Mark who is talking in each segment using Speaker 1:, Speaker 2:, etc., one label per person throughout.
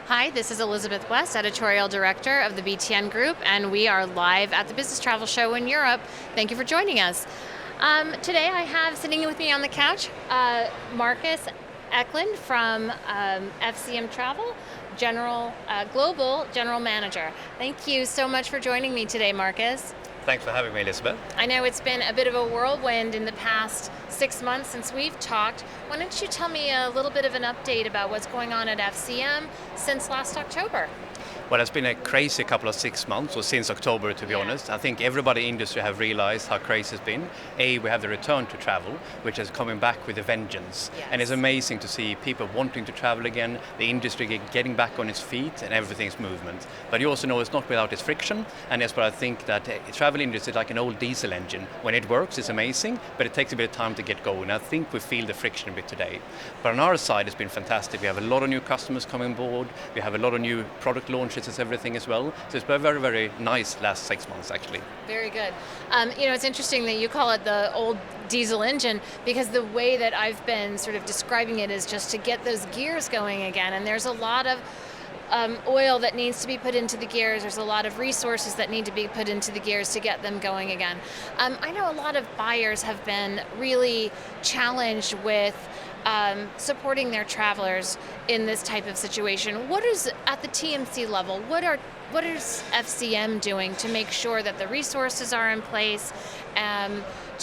Speaker 1: Hi, this is Elizabeth West, Editorial Director of the BTN Group, and we are live at the Business Travel Show in Europe. Thank you for joining us. Today I have sitting with me on the couch Marcus Eklund from FCM Travel, Global General Manager. Thank you so much for joining me today, Marcus.
Speaker 2: Thanks for having me, Elizabeth.
Speaker 1: I know it's been a bit of a whirlwind in the past 6 months since we've talked. Why don't you tell me a little bit of an update about what's going on at FCM since last October?
Speaker 2: Well, it's been a crazy couple of 6 months, or since October, to be honest. I think everybody in the industry have realized how crazy it's been. We have the return to travel, which is coming back with a vengeance.
Speaker 1: Yes.
Speaker 2: And it's amazing to see people wanting to travel again, the industry getting back on its feet, and everything's movement. But you also know it's not without its friction, and that's what I think that travel industry is like an old diesel engine. When it works, it's amazing, but it takes a bit of time to get going. I think we feel the friction a bit today. But on our side, it's been fantastic. We have a lot of new customers coming board. We have a lot of new product launches and everything as well. So it's been very, very nice last 6 months, actually.
Speaker 1: Very good. It's interesting that you call it the old diesel engine, because the way that I've been sort of describing it is just to get those gears going again. And there's a lot of oil that needs to be put into the gears. There's a lot of resources that need to be put into the gears to get them going again. I know a lot of buyers have been really challenged with supporting their travelers in this type of situation. What is, at the TMC level, what is FCM doing to make sure that the resources are in place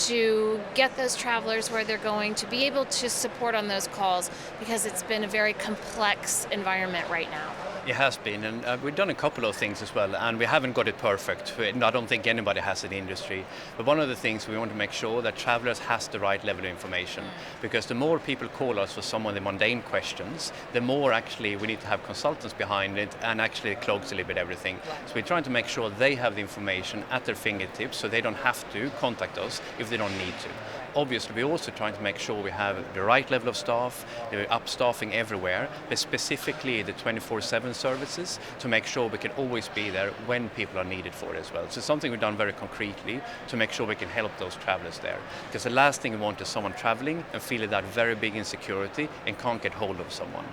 Speaker 1: to get those travelers where they're going, to be able to support on those calls, because it's been a very complex environment right now?
Speaker 2: It has been, and we've done a couple of things as well, and we haven't got it perfect. I don't think anybody has in the industry. But one of the things we want to make sure that travelers has the right level of information, because the more people call us for some of the mundane questions, the more actually we need to have consultants behind it, and actually it clogs a little bit everything. So we're trying to make sure they have the information at their fingertips, so they don't have to contact us if they don't need to. Obviously, we're also trying to make sure we have the right level of staff, the upstaffing everywhere, but specifically the 24/7 services, to make sure we can always be there when people are needed for it as well. So it's something we've done very concretely to make sure we can help those travelers there. Because the last thing we want is someone traveling and feeling that very big insecurity and can't get hold of someone.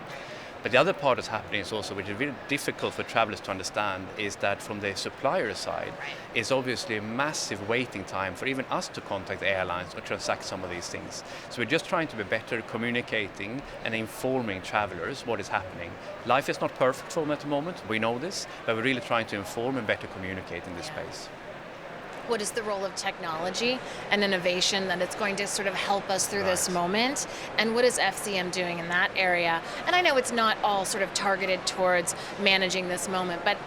Speaker 2: But the other part that's happening is also, which is really difficult for travelers to understand, is that from the supplier side, is obviously a massive waiting time for even us to contact the airlines or transact some of these things. So we're just trying to be better communicating and informing travelers what is happening. Life is not perfect for them at the moment, we know this, but we're really trying to inform and better communicate in this space.
Speaker 1: What is the role of technology and innovation that it's going to sort of help us through this moment? And what is FCM doing in that area? And I know it's not all sort of targeted towards managing this moment, but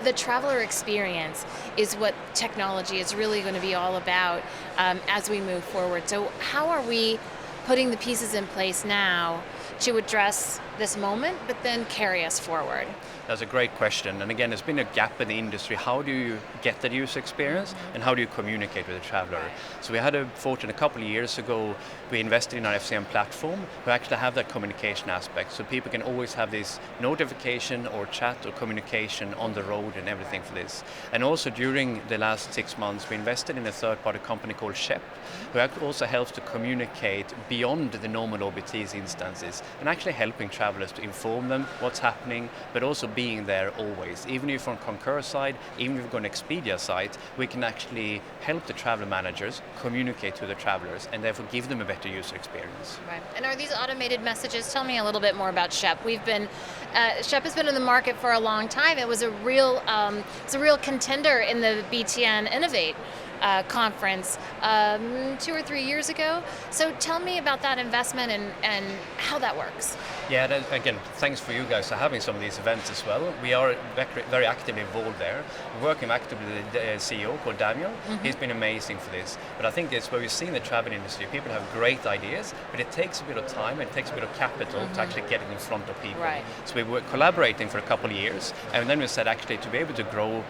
Speaker 1: the traveler experience is what technology is really going to be all about as we move forward. So how are we putting the pieces in place now to address this moment, but then carry us forward?
Speaker 2: That's a great question. And again, there's been a gap in the industry. How do you get that user experience, and how do you communicate with the traveler? So we had a fortune a couple of years ago, we invested in our FCM platform to actually have that communication aspect, so people can always have this notification or chat or communication on the road and everything for this. And also during the last 6 months, we invested in a third-party company called SHEP, who also helps to communicate beyond the normal OBT's instances, and actually helping travelers to inform them what's happening, but also being there always. Even if you're on Concur side, even if you're on Expedia side, we can actually help the travel managers communicate to the travelers and therefore give them a better user experience.
Speaker 1: Right. And are these automated messages? Tell me a little bit more about SHEP. SHEP has been in the market for a long time. It was a real contender in the BTN Innovate conference 2 or 3 years ago. So tell me about that investment and how that works.
Speaker 2: Yeah, again, thanks for you guys for having some of these events as well. We are very actively involved there. We're working actively with the CEO called Daniel. He's been amazing for this. But I think it's where we've seen the travel industry. People have great ideas, but it takes a bit of time, it takes a bit of capital to actually get it in front of people.
Speaker 1: Right.
Speaker 2: So we were collaborating for a couple of years, and then we said actually to be able to grow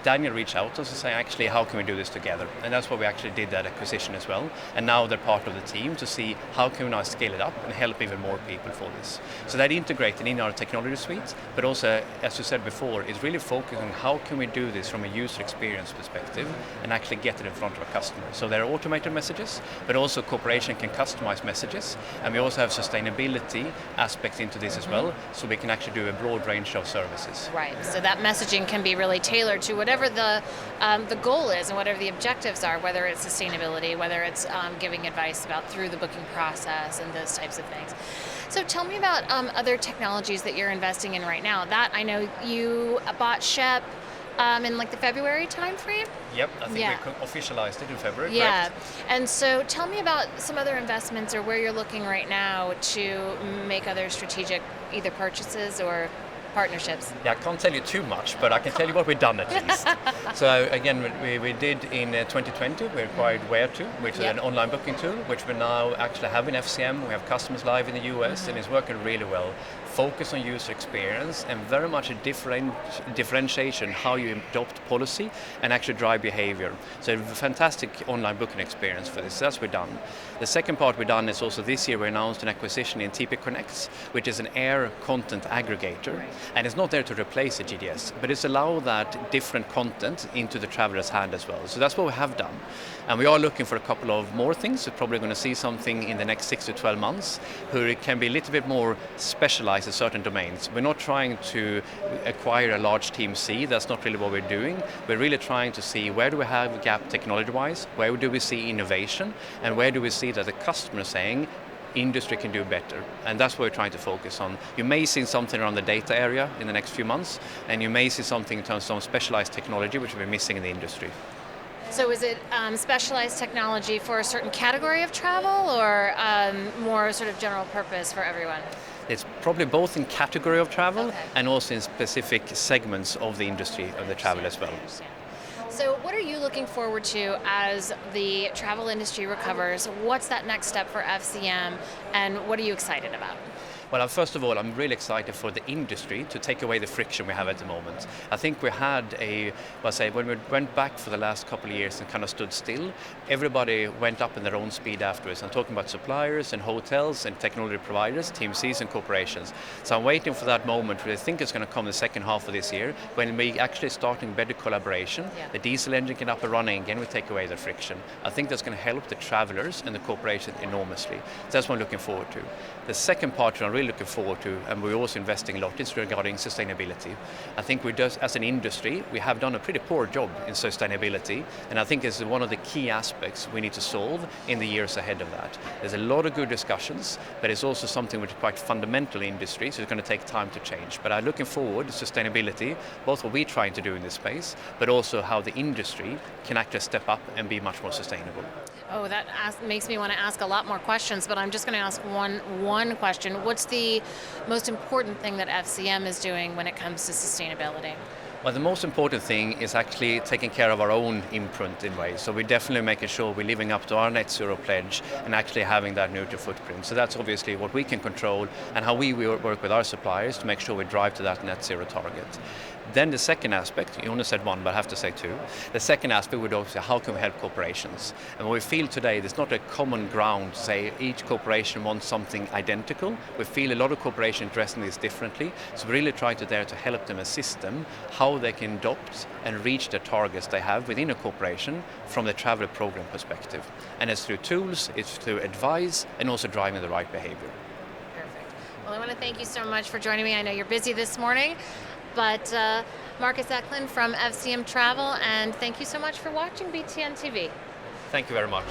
Speaker 2: Daniel reached out to us and said, actually, how can we do this together? And that's why we actually did that acquisition as well. And now they're part of the team to see how can we now scale it up and help even more people for this. So that integrated in our technology suite, but also, as you said before, is really focusing on how can we do this from a user experience perspective and actually get it in front of our customers. So there are automated messages, but also corporation can customize messages. And we also have sustainability aspects into this as well, so we can actually do a broad range of services.
Speaker 1: Right, so that messaging can be really tailored to whatever the goal is and whatever the objectives are, whether it's sustainability, whether it's giving advice about through the booking process and those types of things. So tell me about other technologies that you're investing in right now. That I know you bought SHEP in like the February timeframe?
Speaker 2: Yep, I think we officialized it in February.
Speaker 1: Yeah,
Speaker 2: correct?
Speaker 1: And so tell me about some other investments or where you're looking right now to make other strategic either purchases or partnerships.
Speaker 2: Yeah, I can't tell you too much, but I can tell you what we've done at least. So again, we did in 2020, we acquired Where2, which is an online booking tool, which we now actually have in FCM. We have customers live in the US and it's working really well. Focus on user experience and very much a differentiation how you adopt policy and actually drive behavior. So a fantastic online booking experience for this. That's what we've done. The second part we've done is also this year we announced an acquisition in TP Connects, which is an air content aggregator. Right. And it's not there to replace a GDS, but it's allow that different content into the traveler's hand as well. So that's what we have done. And we are looking for a couple of more things. We're probably going to see something in the next 6 to 12 months where it can be a little bit more specialized in certain domains. We're not trying to acquire a large team C, that's not really what we're doing. We're really trying to see where do we have a gap technology-wise, where do we see innovation, and where do we see that the customer is saying, industry can do better, and that's what we're trying to focus on. You may see something around the data area in the next few months, and you may see something in terms of specialized technology which we're missing in the industry.
Speaker 1: So is it specialized technology for a certain category of travel or more sort of general purpose for everyone?
Speaker 2: It's probably both in category of travel and also in specific segments of the industry of the travel as well.
Speaker 1: So what are you looking forward to as the travel industry recovers? What's that next step for FCM and what are you excited about?
Speaker 2: Well, first of all, I'm really excited for the industry to take away the friction we have at the moment. I think we had when we went back for the last couple of years and kind of stood still, everybody went up in their own speed afterwards. I'm talking about suppliers and hotels and technology providers, TMCs and corporations. So I'm waiting for that moment where I think it's going to come the second half of this year when we actually starting better collaboration. The diesel engine get up and running again, we take away the friction. I think that's going to help the travelers and the corporations enormously. So that's what I'm looking forward to. The second part I'm really looking forward to, and we're also investing a lot, is regarding sustainability. I think we just, as an industry, we have done a pretty poor job in sustainability, and I think it's one of the key aspects we need to solve in the years ahead of that. There's a lot of good discussions, but it's also something which is quite fundamental in industry, so it's going to take time to change. But I'm looking forward to sustainability, both what we're trying to do in this space, but also how the industry can actually step up and be much more sustainable.
Speaker 1: Oh, that makes me want to ask a lot more questions, but I'm just going to ask one question. What's the most important thing that FCM is doing when it comes to sustainability?
Speaker 2: Well, the most important thing is actually taking care of our own imprint in ways. So we're definitely making sure we're living up to our net zero pledge and actually having that neutral footprint. So that's obviously what we can control and how we work with our suppliers to make sure we drive to that net zero target. Then the second aspect, you only said one, but I have to say two. The second aspect would also be how can we help corporations? And what we feel today, there's not a common ground to say each corporation wants something identical. We feel a lot of corporations addressing this differently. So we really try to help them, assist them, how they can adopt and reach the targets they have within a corporation from the travel program perspective. And it's through tools, it's through advice, and also driving the right behavior.
Speaker 1: Perfect. Well, I want to thank you so much for joining me. I know you're busy this morning. But Marcus Eklund from FCM Travel, and thank you so much for watching BTN TV.
Speaker 2: Thank you very much.